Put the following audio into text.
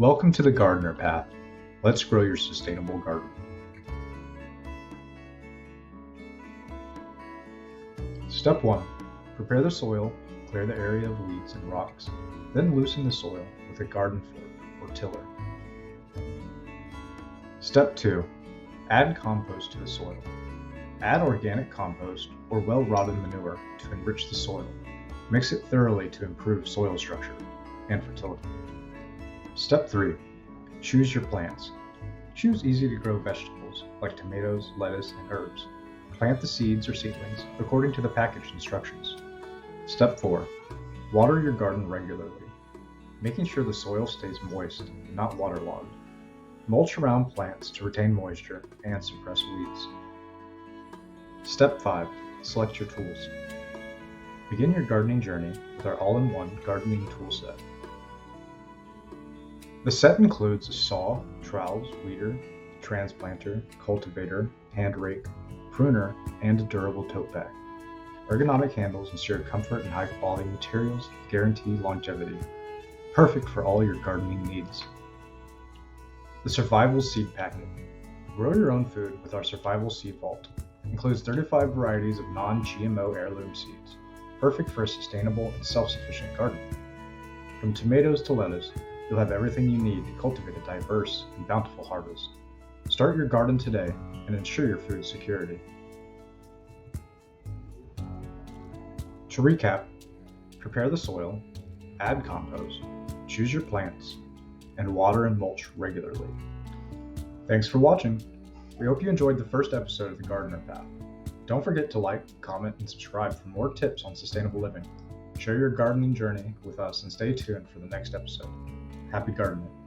Welcome to the Gardener Path. Let's grow your sustainable garden. Step 1. Prepare the soil, clear the area of weeds and rocks, then loosen the soil with a garden fork or tiller. Step 2. Add compost to the soil. Add organic compost or well-rotted manure to enrich the soil. Mix it thoroughly to improve soil structure and fertility. Step 3. Choose your plants. Choose easy-to-grow vegetables like tomatoes, lettuce, and herbs. Plant the seeds or seedlings according to the package instructions. Step 4. Water your garden regularly, making sure the soil stays moist and not waterlogged. Mulch around plants to retain moisture and suppress weeds. Step 5. Select your tools. Begin your gardening journey with our all-in-one gardening tool set. The set includes a saw, trowels, weeder, transplanter, cultivator, hand rake, pruner, and a durable tote bag. Ergonomic handles ensure comfort and high-quality materials guarantee longevity. Perfect for all your gardening needs. The Survival Seed Packet. Grow your own food with our Survival Seed Vault. Includes 35 varieties of non-GMO heirloom seeds. Perfect for a sustainable and self-sufficient garden. From tomatoes to lettuce, you'll have everything you need to cultivate a diverse and bountiful harvest. Start your garden today and ensure your food security. To recap, prepare the soil, add compost, choose your plants, and water and mulch regularly. Thanks for watching. We hope you enjoyed the first episode of the Gardener Path. Don't forget to like, comment, and subscribe for more tips on sustainable living. Share your gardening journey with us and stay tuned for the next episode. Happy gardening.